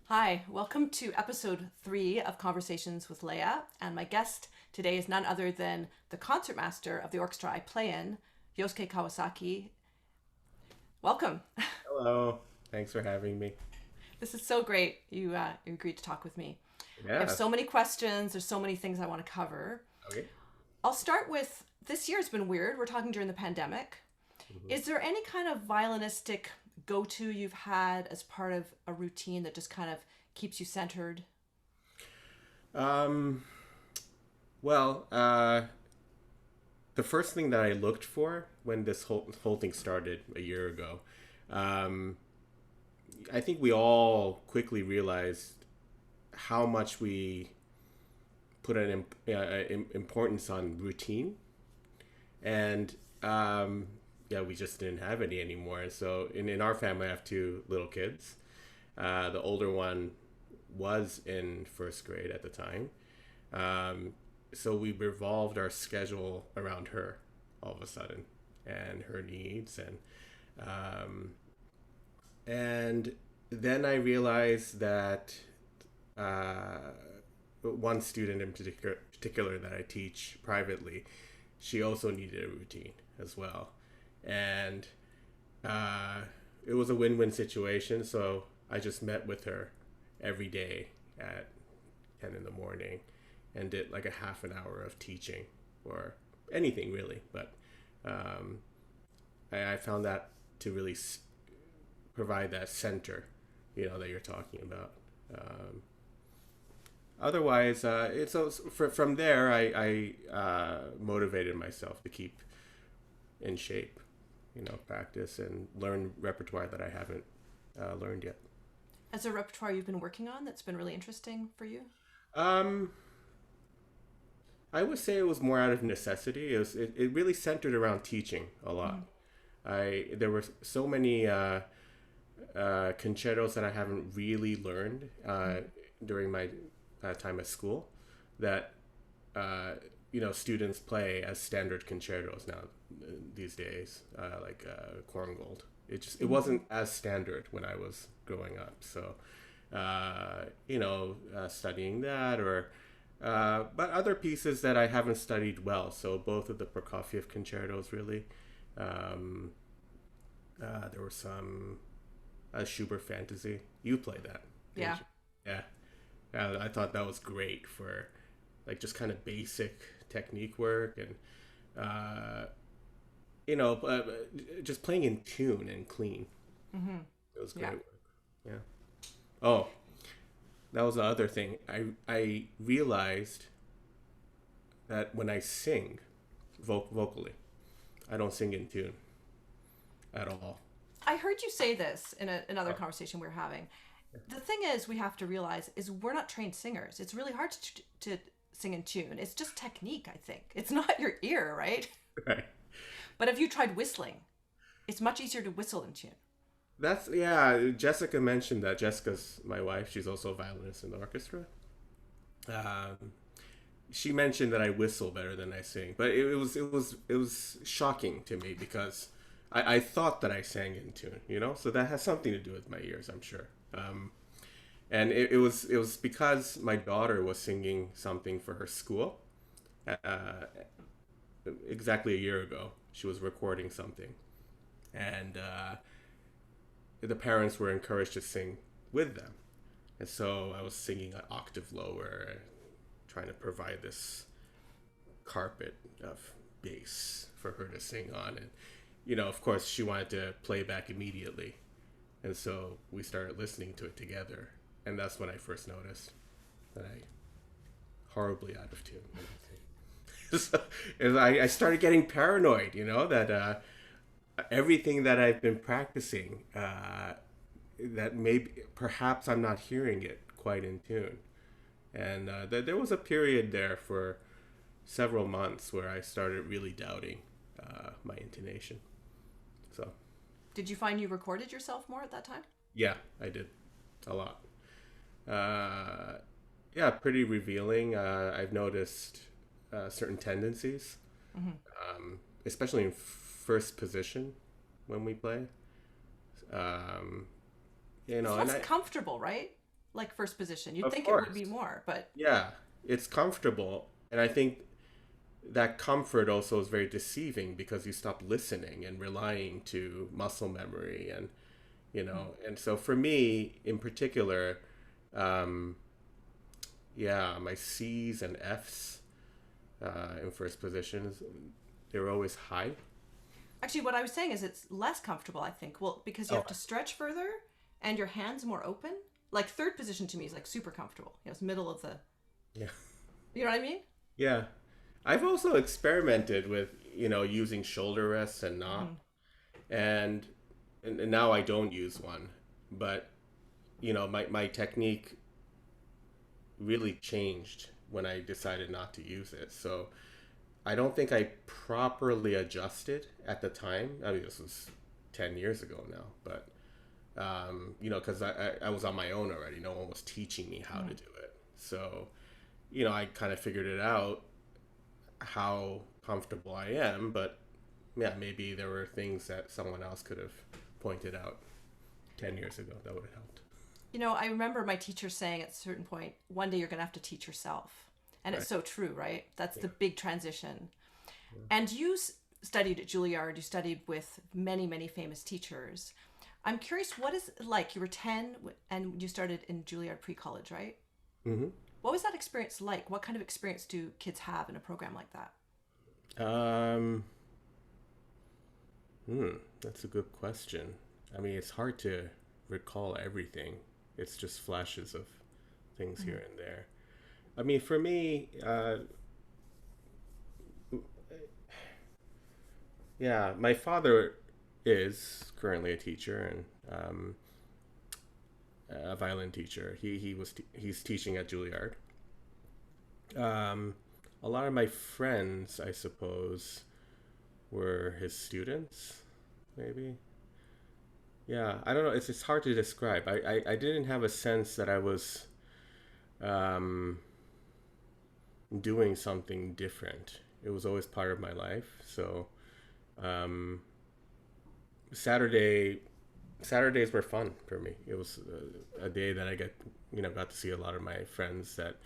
Hi, welcome to episode 3 of Conversations with Leia, and my guest today is none other than the concertmaster of the orchestra I play in, Yosuke Kawasaki. Welcome. Hello. Thanks for having me. This is so great. You agreed to talk with me. I have Yeah. so many questions. There's so many things I want to cover. Okay. I'll start with this year's been weird. We're talking during the pandemic. Is there any kind of violinistic go to you've had as part of a routine that just kind of keeps you centered? Um, well, the first thing that I looked for when this whole thing started a year ago, um, I think we all quickly realized how much we put importance on routine, and yeah, we just didn't have any anymore. And so, in our family, I have two little kids. The older one was in first grade at the time. Um, so we revolved our schedule around her all of a sudden and her needs. Um, and then I realized that uh, one student in particular that I teach privately, she also needed a routine as well. And uh, it was a win-win situation. So I just met with her every day at 10 in the morning and did like a half an hour of teaching or anything really. But um, I found that to really provide that center, that you're talking about. Um, Otherwise, from there, I motivated myself to keep in shape, practice and learn repertoire that I haven't learned yet. As a repertoire you've been working on that's been really interesting for you? Um, I would say it was more out of necessity. It really centered around teaching a lot. There were so many concertos that I haven't really learned during my time at school that students play as standard concertos now these days, like Korngold. It wasn't as standard when I was growing up. So studying that or but other pieces that I haven't studied well. So both of the Prokofiev concertos really. Um, there were some Schubert Fantasy. You played that, Yeah. didn't you? Yeah. I thought that was great for like just kind of basic technique work and uh, just playing in tune and clean. It was Yeah. great work. Yeah. Oh, that was the other thing. I realized that when I sing vocally, I don't sing in tune at all. I heard you say this in another Oh, conversation we were having. The thing is, we have to realize is we're not trained singers. It's really hard to sing in tune. It's just technique, I think. It's not your ear, right? right. But if you tried whistling, it's much easier to whistle in tune. That's yeah. Jessica mentioned that. Jessica's my wife. She's also a violinist in the orchestra. Um, she mentioned that I whistle better than I sing, but it was shocking to me because I thought that I sang in tune, So that has something to do with my ears, I'm sure. And it was because my daughter was singing something for her school. Uh, exactly a year ago, she was recording something, and the parents were encouraged to sing with them. And so I was singing an octave lower, trying to provide this carpet of bass for her to sing on. And, of course, she wanted to play back immediately. And so we started listening to it together. And that's when I first noticed that I horribly out of tune. So, and I started getting paranoid, that everything that I've been practicing, that maybe perhaps I'm not hearing it quite in tune. And there was a period there for several months where I started really doubting my intonation. So Did you find you recorded yourself more at that time? yeah, I did a lot. Uh, yeah, pretty revealing. I've noticed certain tendencies, especially in first position when we play. Um, you It's know, and less comfortable, right? Like first position. You'd of think it would be course, more, but yeah, it's comfortable. And I think that comfort also is very deceiving because you stop listening and relying to muscle memory and, and so for me in particular, um, yeah, my C's and F's in first positions, they were always high. actually what I was saying is it's less comfortable, I think. Well, because you Oh, have to stretch further and your hands more open. Like third position to me is like super comfortable. It's middle of the, yeah. you know what I mean? Yeah. I've also experimented with, using shoulder rests and not. Mm-hmm. And, and now I don't use one. But, my technique really changed when I decided not to use it. So I don't think I properly adjusted at the time. I mean, this was 10 years ago now, but, because I was on my own already. No one was teaching me how to do it. So, I kind of figured it out how comfortable I am, but yeah, maybe there were things that someone else could have pointed out 10 years ago that would have helped. I remember my teacher saying at a certain point, one day you're going to have to teach yourself. And Right. it's so true, right? That's Yeah. the big transition. And you studied at Juilliard, you studied with many, many famous teachers. I'm curious, what is it like? You were 10 and you started in Juilliard pre-college, right? Hmm. What was that experience like? What kind of experience do kids have in a program like that? Um, that's a good question. I mean, it's hard to recall everything. It's just flashes of things here and there. I mean, for me, yeah, my father is currently a teacher and a violin teacher. He's teaching at Juilliard. Um, a lot of my friends, I suppose, were his students, maybe. Yeah, I don't know. It's hard to describe. I didn't have a sense that I was um, doing something different. It was always part of my life. So um, Saturday Saturdays were fun for me. It was a day that I got to see a lot of my friends that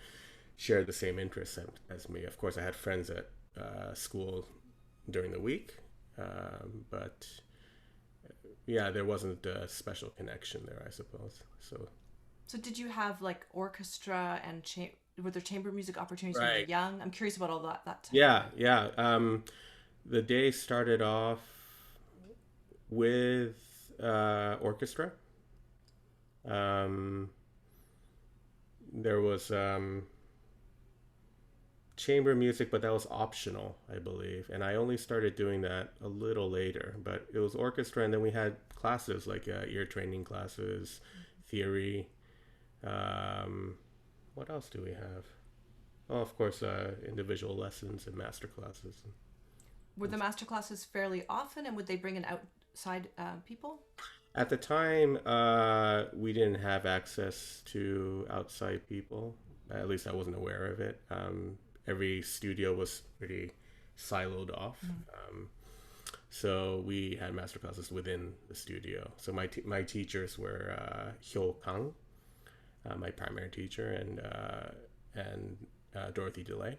shared the same interests as me. Of course, I had friends at school during the week, but yeah, there wasn't a special connection there, I suppose. So did you have like orchestra and were there chamber music opportunities when you were Right. young? I'm curious about all that time. Yeah, yeah. The day started off with orchestra. Um, there was chamber music, but that was optional, I believe. And I only started doing that a little later. But it was orchestra, and then we had classes like ear training classes, theory. Um, what else do we have? Oh, of course, individual lessons and master classes. Were the master classes fairly often, and would they bring in outside people? At the time, we didn't have access to outside people. At least I wasn't aware of it. Every studio was pretty siloed off. So we had master classes within the studio. So my teachers were Hyo Kang, my primary teacher, and Dorothy Delay.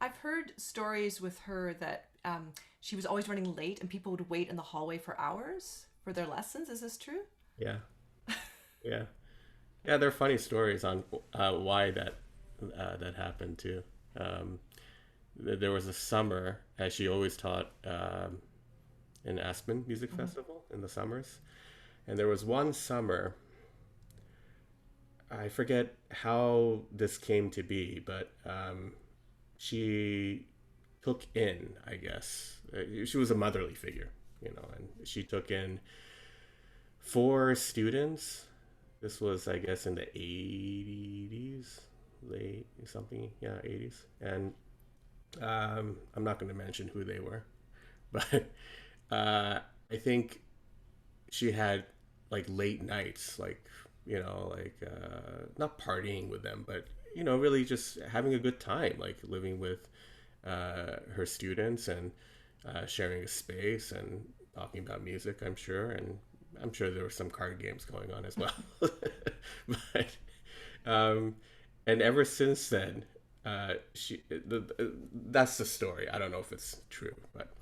I've heard stories with her that she was always running late, and people would wait in the hallway for hours for their lessons. Is this true? Yeah, yeah, yeah. There are funny stories on why that happened too. There was a summer, as she always taught in Aspen Music Festival in the summers, and there was one summer. I forget how this came to be, but she took in, I guess, she was a motherly figure, and she took in 4 students. This was, I guess, in the 80s, late something, yeah, 80s. And I'm not going to mention who they were, but I think she had like late nights, like, not partying with them, but, really just having a good time, like living with her students and sharing a space and talking about music, I'm sure. And I'm sure there were some card games going on as well. But and ever since then, that's the story. I don't know if it's true, but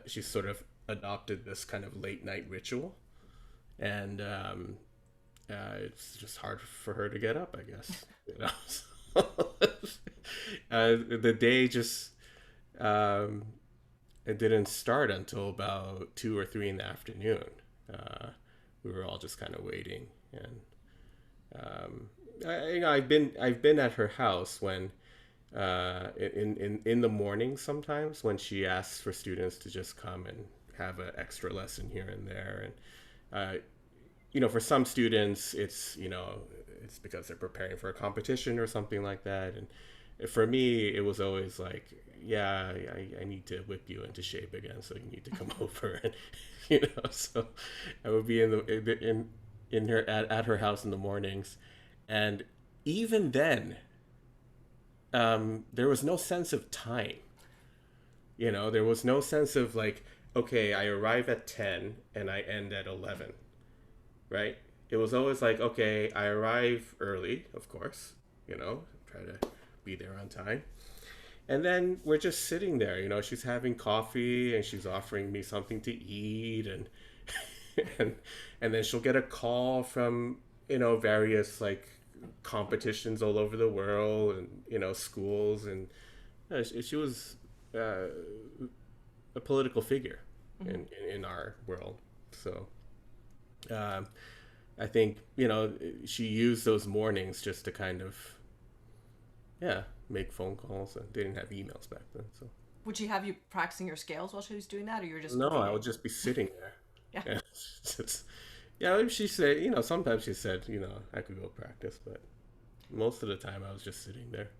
she sort of adopted this kind of late night ritual, and it's just hard for her to get up, I guess. The day just it didn't start until about 2 or 3 in the afternoon. We were all just kind of waiting, and I've been at her house when in the morning sometimes when she asks for students to just come and have an extra lesson here and there, and for some students it's because they're preparing for a competition or something like that, and for me it was always like, yeah, I need to whip you into shape again, so you need to come over, and so I would be in her at her house in the mornings, and even then there was no sense of time. There was no sense of like, okay, I arrive at 10 and I end at 11, right? It was always like, okay, I arrive early, of course, try to be there on time. And then we're just sitting there, she's having coffee and she's offering me something to eat, and and then she'll get a call from, various like competitions all over the world, and, schools, and she was a political figure in our world. So I think, she used those mornings just to kind of, make phone calls, and they didn't have emails back then. So would she have you practicing your scales while she was doing that, or you were just no? I would just be sitting there. Yeah. She said, sometimes she said, I could go practice, but most of the time I was just sitting there.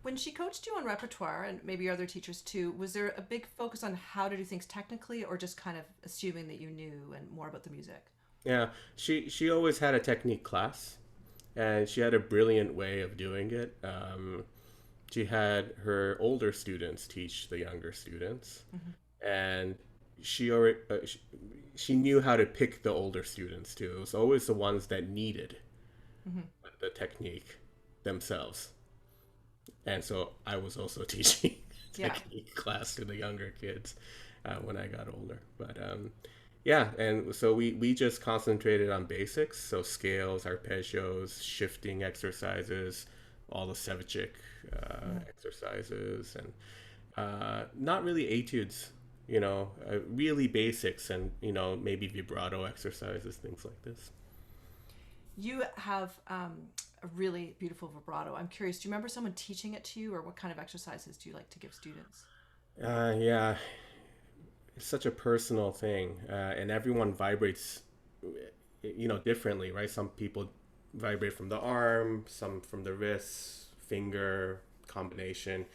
When she coached you on repertoire, and maybe your other teachers too, was there a big focus on how to do things technically, or just kind of assuming that you knew and more about the music? Yeah, she always had a technique class, and she had a brilliant way of doing it. She had her older students teach the younger students, and she knew how to pick the older students too. It was always the ones that needed the technique themselves. And so I was also teaching technique class to the younger kids when I got older. But and so we just concentrated on basics, so scales, arpeggios, shifting exercises, all the Sevchik exercises, and not really etudes, really basics, and maybe vibrato exercises, things like this. You have a really beautiful vibrato. I'm curious, do you remember someone teaching it to you, or what kind of exercises do you like to give students? Yeah, it's such a personal thing, and everyone vibrates, differently, right? Some people vibrate from the arm, some from the wrist, finger combination.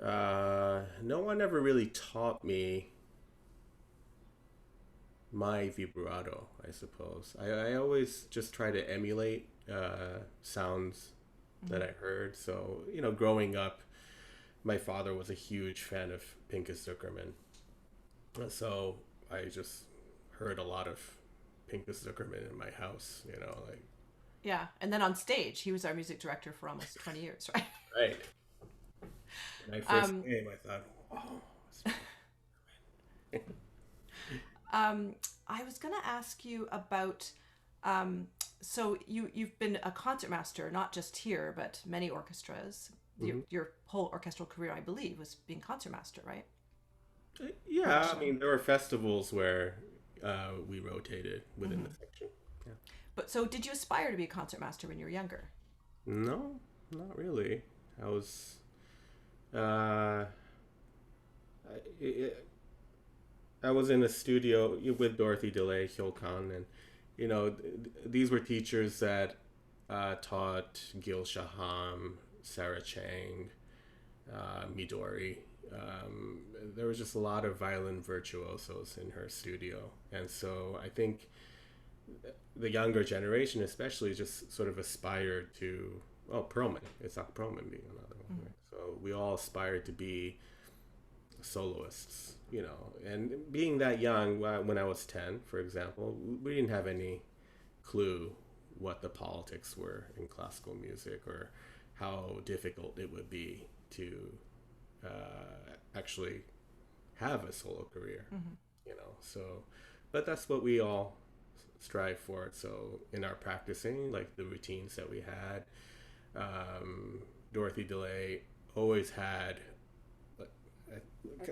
No one ever really taught me my vibrato, I suppose. I always just try to emulate sounds that I heard. So, growing up, my father was a huge fan of Pinchas Zuckerman. So I just heard a lot of Pinchas Zuckerman in my house, like. Yeah, and then on stage, he was our music director for almost 20 years, right? Right. When I first came, I thought, I was going to ask you about, so you've been a concertmaster, not just here, but many orchestras. Your whole orchestral career, I believe, was being concertmaster, right? Yeah, I mean, there were festivals where we rotated within the section. Yeah. But so did you aspire to be a concertmaster when you were younger? No, not really. I was... I was in a studio with Dorothy Delay, Hyokon, and these were teachers that taught Gil Shaham, Sarah Chang, Midori. There was just a lot of violin virtuosos in her studio, and so I think the younger generation, especially, just sort of aspired to. Perlman. It's not Perlman being another one. Right? So we all aspired to be soloists, you know. And being that young, when I was 10, for example, we didn't have any clue what the politics were in classical music or how difficult it would be to actually have a solo career, you know. So, but that's what we all strive for. So in our practicing, like the routines that we had, Dorothy Delay always had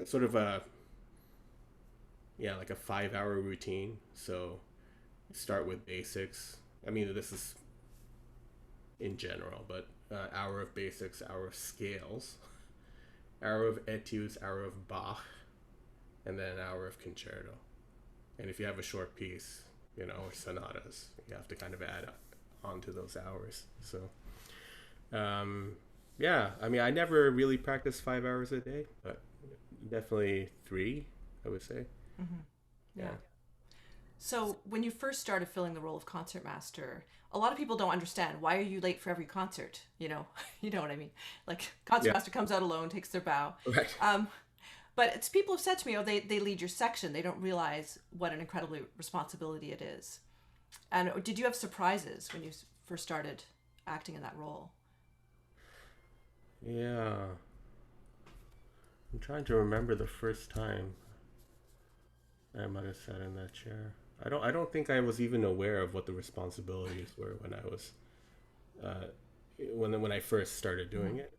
sort of like a 5-hour routine. So start with basics. I mean, this is in general, but hour of basics, hour of scales, hour of etudes, hour of Bach, and then an hour of concerto. And if you have a short piece, you know, or sonatas, you have to kind of add on to those hours. So, yeah, I mean, I never really practiced 5 hours a day, but definitely 3, I would say. Yeah. So when you first started filling the role of concertmaster, a lot of people don't understand, why are you late for every concert? You know, you know what I mean? Like, concertmaster comes out alone, takes their bow. Right. But it's, people have said to me, oh, they lead your section. They don't realize what an incredibly responsibility it is. And did you have surprises when you first started acting in that role? Yeah. I'm trying to remember the first time I might have sat in that chair. I don't think I was even aware of what the responsibilities were when I was when I first started doing it.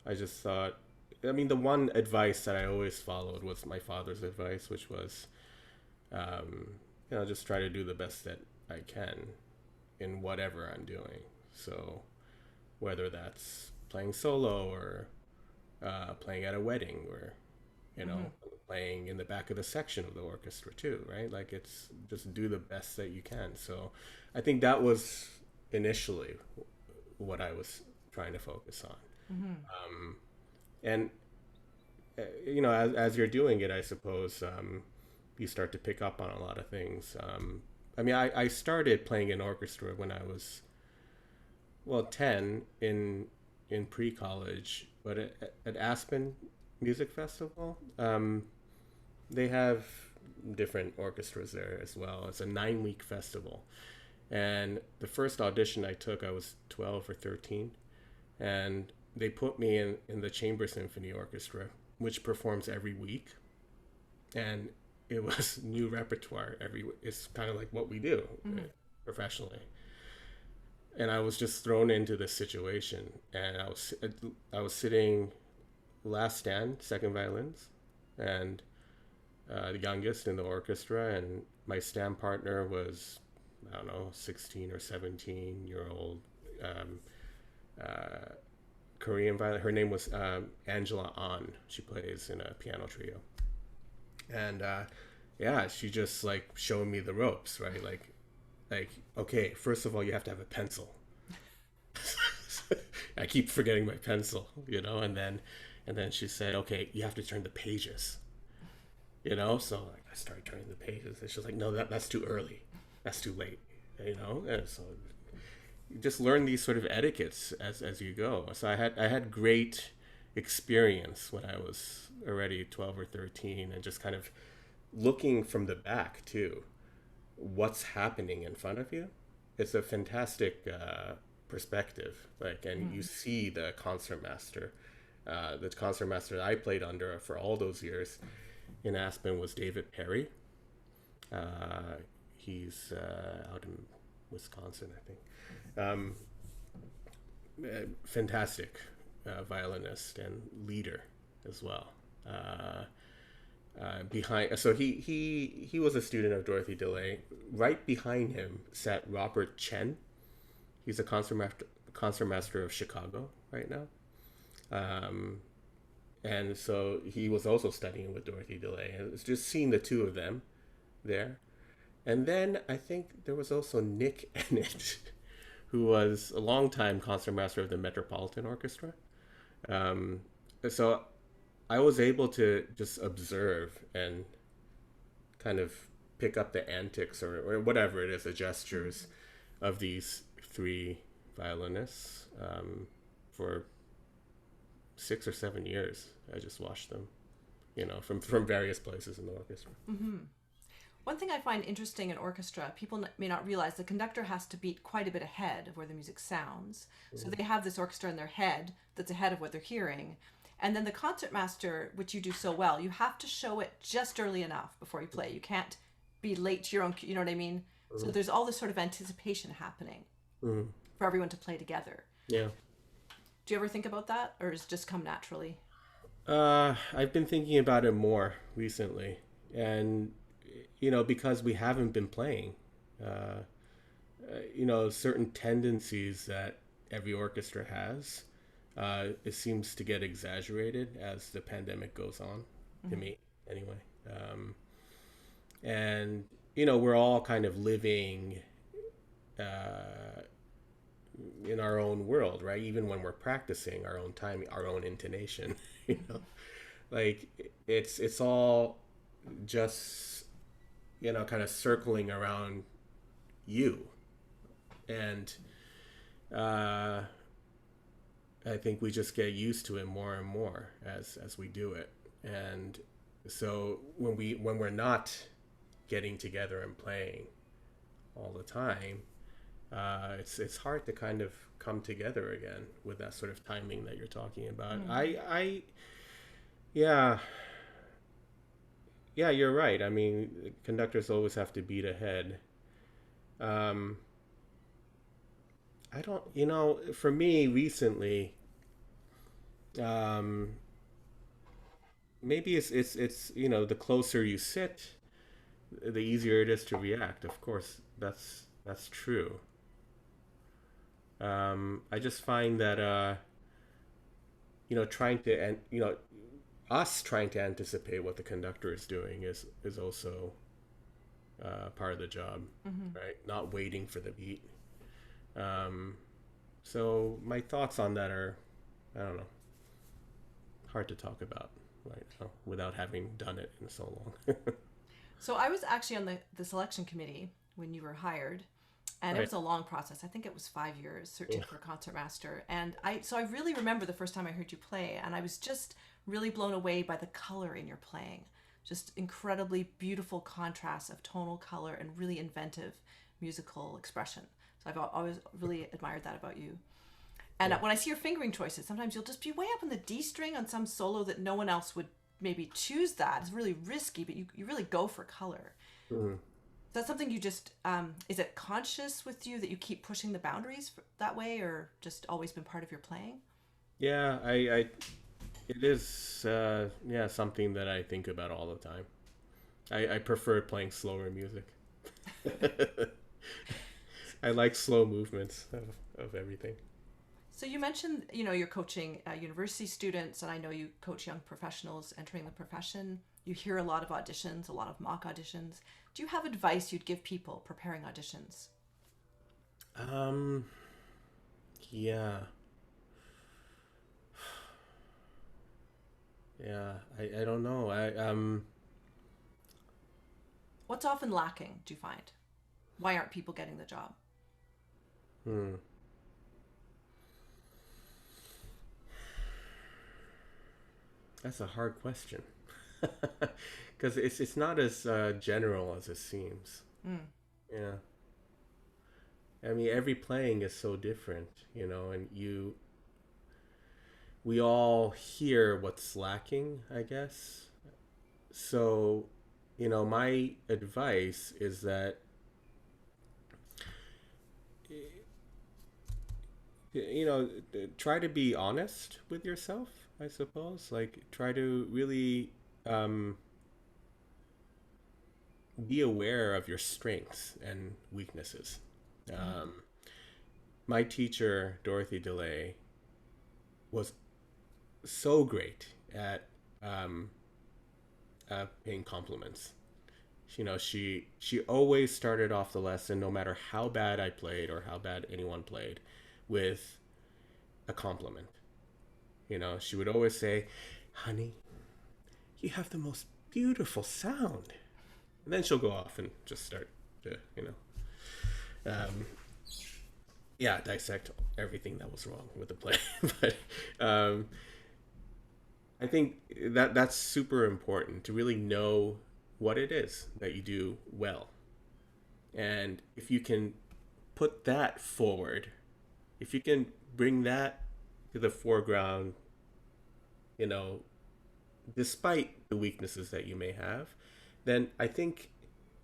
I just thought, I mean, the one advice that I always followed was my father's advice, which was, you know, just try to do the best that I can in whatever I'm doing. So whether that's playing solo or playing at a wedding or, you know, playing in the back of the section of the orchestra too, right? Like, it's just do the best that you can. So I think that was initially what I was trying to focus on. And, you know, as you're doing it, I suppose you start to pick up on a lot of things. I mean, I started playing in orchestra when I was, 10 in pre-college, but at Aspen Music Festival, they have different orchestras there as well. It's a 9-week festival. And the first audition I took, I was 12 or 13. And they put me in the Chamber Symphony Orchestra, which performs every week. And it was new repertoire it's kind of like what we do professionally. And I was just thrown into this situation, and I was sitting last stand, second violins, and the youngest in the orchestra, and my stand partner was, I don't know, 16 or 17-year-old Korean violin. Her name was Angela An. She plays in a piano trio. And yeah, she just like showed me the ropes, right? Like, okay, first of all, you have to have a pencil. I keep forgetting my pencil, you know, and then she said, okay, you have to turn the pages, you know. So like, I started turning the pages, and she's like, no, that's too early, that's too late, you know. And so you just learn these sort of etiquettes as you go. So I had great experience when I was already 12 or 13, and just kind of looking from the back too, what's happening in front of you. It's a fantastic perspective, like, and you see the concertmaster. The concertmaster that I played under for all those years in Aspen was David Perry. He's out in Wisconsin, I think. Fantastic violinist and leader as well. So he was a student of Dorothy Delay. Right behind him sat Robert Chen. He's a concertmaster of Chicago right now. And so he was also studying with Dorothy Delay. And it's just seeing the two of them there. And then I think there was also Nick Ennett, who was a longtime concertmaster of the Metropolitan Orchestra. So I was able to just observe and kind of pick up the antics or whatever it is, the gestures of these 3 violinists for 6 or 7 years. I just watched them, from various places in the orchestra. Mm-hmm. One thing I find interesting in orchestra, people may not realize the conductor has to beat quite a bit ahead of where the music sounds. So they have this orchestra in their head that's ahead of what they're hearing. And then the concertmaster, which you do so well, you have to show it just early enough before you play. You can't be late to your own, you know what I mean? So there's all this sort of anticipation happening for everyone to play together. Yeah. Do you ever think about that, or does it just come naturally? I've been thinking about it more recently. And, because we haven't been playing, certain tendencies that every orchestra has, it seems to get exaggerated as the pandemic goes on, to me, anyway. And, we're all kind of living in our own world, right? Even when we're practicing our own timing, our own intonation, like it's all just, kind of circling around you. And I think we just get used to it more and more as we do it. And so when we're not getting together and playing all the time, it's hard to kind of come together again with that sort of timing that you're talking about. Yeah, you're right. I mean, conductors always have to beat ahead. I don't, for me recently, maybe it's the closer you sit, the easier it is to react. Of course, that's true. I just find that trying to us trying to anticipate what the conductor is doing is also part of the job, right? Not waiting for the beat. So my thoughts on that are, I don't know, hard to talk about right now without having done it in so long. So I was actually on the selection committee when you were hired, and it was a long process. I think it was 5 years searching for a concertmaster. And I really remember the first time I heard you play, and I was just really blown away by the color in your playing. Just incredibly beautiful contrast of tonal color and really inventive musical expression. So I've always really admired that about you. And when I see your fingering choices, sometimes you'll just be way up on the D string on some solo that no one else would maybe choose that. It's really risky, but you really go for color. Is that something you just, is it conscious with you that you keep pushing the boundaries that way, or just always been part of your playing? Yeah, it is, something that I think about all the time. I prefer playing slower music. I like slow movements of everything. So you mentioned, you're coaching university students, and I know you coach young professionals entering the profession. You hear a lot of auditions, a lot of mock auditions. Do you have advice you'd give people preparing auditions? Yeah. Yeah, I don't know. What's often lacking, do you find? Why aren't people getting the job? That's a hard question. Because it's not as general as it seems. Yeah. I mean, every playing is so different, and we all hear what's lacking, I guess. So, my advice is that, try to be honest with yourself, I suppose. Like, try to really be aware of your strengths and weaknesses. My teacher, Dorothy Delay, was so great at paying compliments. She always started off the lesson, no matter how bad I played or how bad anyone played, with a compliment. She would always say, "Honey, you have the most beautiful sound." And then she'll go off and just start to, dissect everything that was wrong with the play. But I think that's super important to really know what it is that you do well. And if you can put that forward, if you can bring that to the foreground, you know, despite the weaknesses that you may have, then I think,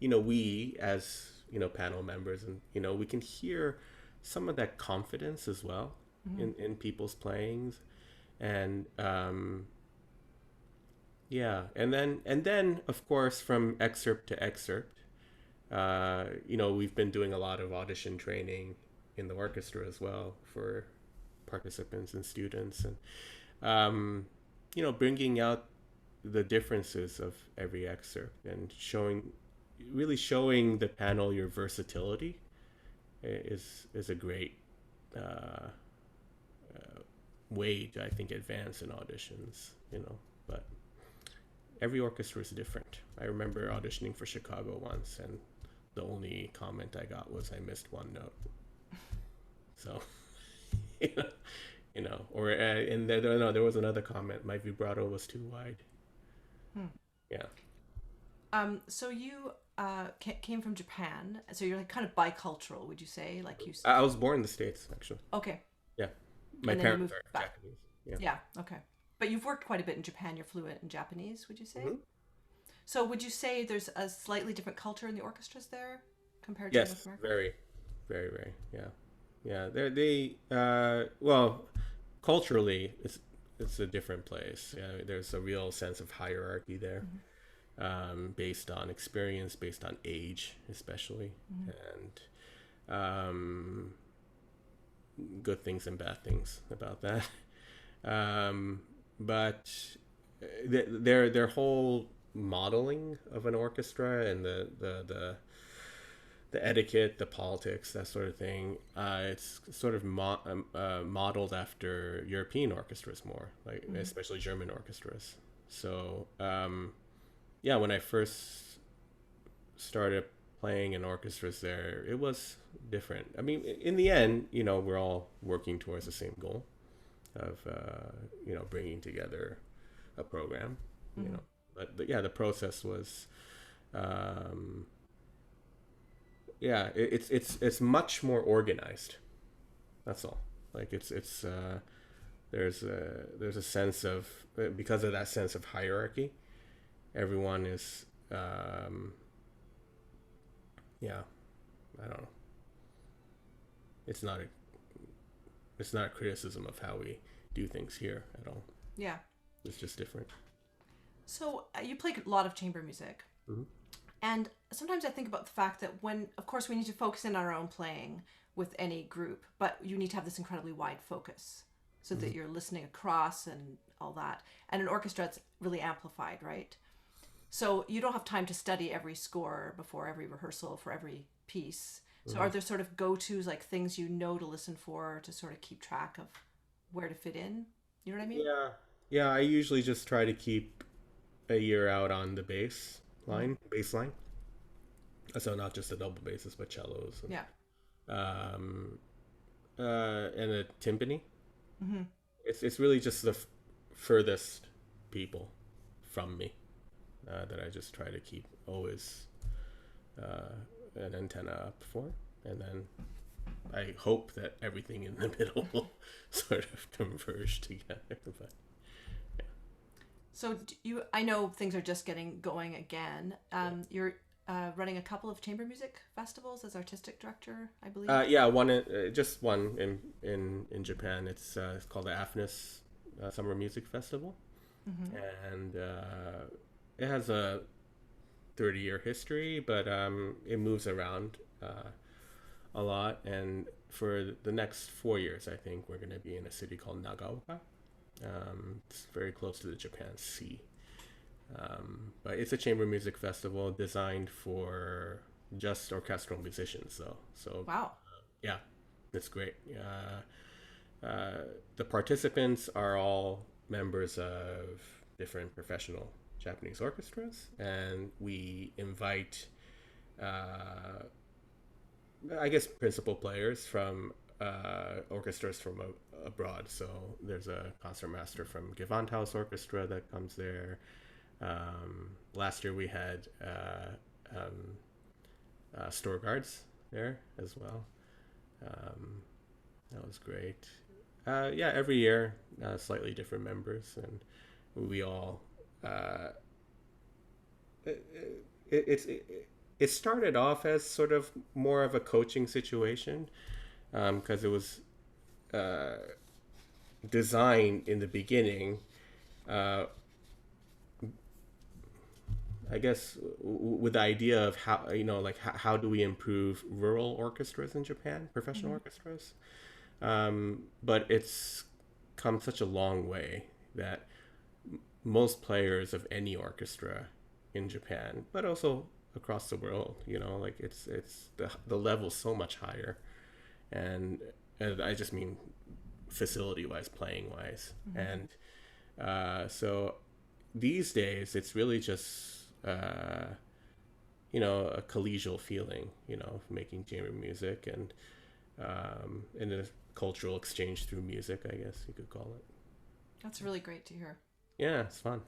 we as, panel members, and, we can hear some of that confidence as well in people's playings. And, yeah. And then, of course, from excerpt to excerpt, we've been doing a lot of audition training in the orchestra as well for participants and students, and bringing out the differences of every excerpt and really showing the panel your versatility is a great way to, I think, advance in auditions. But every orchestra is different. I remember auditioning for Chicago once, and the only comment I got was I missed one note. So, or and there was another comment. My vibrato was too wide. Yeah. So you came from Japan, so you're like kind of bicultural, would you say? Like you. I was born in the States, actually. Okay. Yeah, my parents are Japanese. Yeah. Okay. But you've worked quite a bit in Japan. You're fluent in Japanese, would you say? Mm-hmm. So would you say there's a slightly different culture in the orchestras there compared to North America? Very, very, very. Yeah. Well, culturally, it's a different place. Yeah, there's a real sense of hierarchy there, based on experience, based on age, especially, and good things and bad things about that. But their whole modeling of an orchestra and the etiquette, the politics, that sort of thing, it's sort of modeled after European orchestras more, like especially German orchestras. So when I first started playing in orchestras there, it was different. I mean, in the end, we're all working towards the same goal of bringing together a program, but yeah, the process was it's much more organized. That's all. Like there's a sense of, because of that sense of hierarchy, everyone is I don't know. It's not a criticism of how we do things here at all. Yeah. It's just different. So you play a lot of chamber music. Mm-hmm. And sometimes I think about the fact that of course, we need to focus in on our own playing with any group, but you need to have this incredibly wide focus so that you're listening across and all that. And an orchestra, it's really amplified, right? So you don't have time to study every score before every rehearsal for every piece. So are there sort of go-tos, like things to listen for to sort of keep track of where to fit in? You know what I mean? Yeah. I usually just try to keep a year out on the bass line. So not just the double basses, but cellos. And, and a timpani. Mm-hmm. It's really just the furthest people from me that I just try to keep always an antenna up for, and then I hope that everything in the middle will sort of converge together. But yeah. So I know things are just getting going again. You're running a couple of chamber music festivals as artistic director, I believe. Just one in Japan. It's called the AFNIS Summer Music Festival, and it has a 30-year history, but it moves around a lot. And for the next 4 years, I think we're going to be in a city called Nagaoka. It's very close to the Japan Sea. But it's a chamber music festival designed for just orchestral musicians, though. So wow. Yeah, it's great. The participants are all members of different professional Japanese orchestras, and we invite, I guess, principal players from orchestras from abroad. So there's a concertmaster from Gewandhaus Orchestra that comes there. Last year we had Storgards there as well. That was great. Yeah, every year, slightly different members, and we all. It started off as sort of more of a coaching situation, because it was designed in the beginning. I guess with the idea of how, like how do we improve rural orchestras in Japan, professional orchestras. But it's come such a long way that most players of any orchestra in Japan, but also across the world, like it's the level's so much higher, and I just mean facility wise, playing wise, and so these days it's really just a collegial feeling, making chamber music and a cultural exchange through music, I guess you could call it. That's really great to hear. Yeah, it's fun.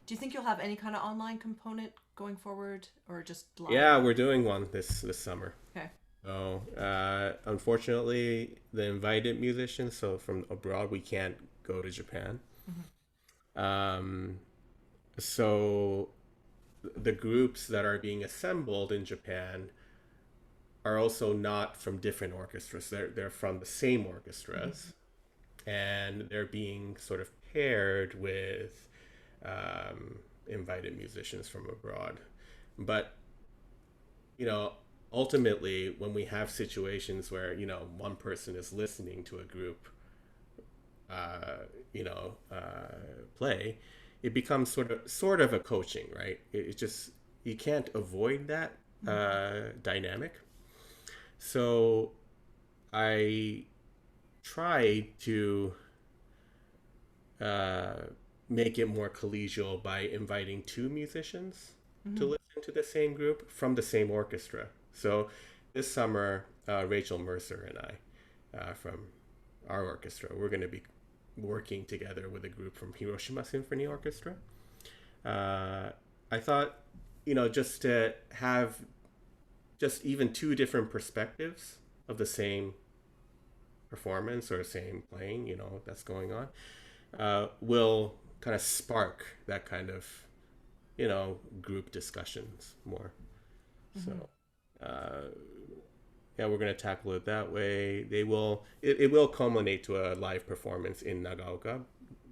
Do you think you'll have any kind of online component going forward, or just live? Yeah, we're doing one this summer. Okay. So, unfortunately, the invited musicians, so from abroad, we can't go to Japan. So the groups that are being assembled in Japan are also not from different orchestras. They're from the same orchestras, and they're being sort of paired with invited musicians from abroad. But ultimately, when we have situations where one person is listening to a group play, it becomes sort of a coaching, right? It just, you can't avoid that dynamic. So I try to make it more collegial by inviting two musicians to listen to the same group from the same orchestra. So this summer, Rachel Mercer and I, from our orchestra, we're going to be working together with a group from Hiroshima Symphony Orchestra. I thought, just to have just even two different perspectives of the same performance or same playing, that's going on, will kind of spark that kind of, group discussions more. So, yeah, we're going to tackle it that way. It will culminate to a live performance in Nagaoka,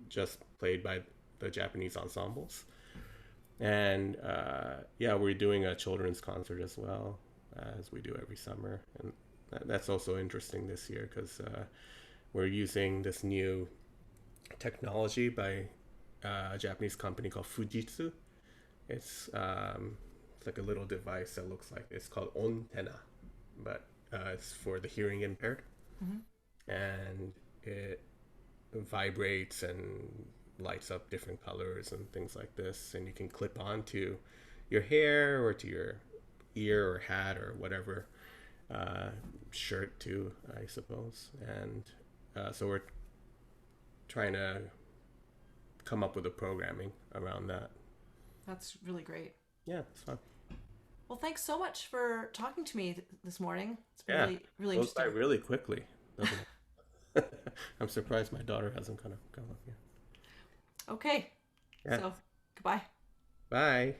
just played by the Japanese ensembles. And yeah, we're doing a children's concert as well, as we do every summer. And that's also interesting this year because we're using this new technology by a Japanese company called Fujitsu. It's like a little device that looks like, it's called Ontenna, but it's for the hearing impaired. And it vibrates and lights up different colors and things like this, and you can clip onto your hair or to your ear or hat or whatever, shirt too, I suppose. And so we're trying to come up with a programming around that. That's really great. Yeah, it's fun. Well, thanks so much for talking to me this morning. It's been really goes interesting. by really quickly, doesn't it? I'm surprised my daughter hasn't kind of come up yet. Okay. Yeah. So, goodbye. Bye.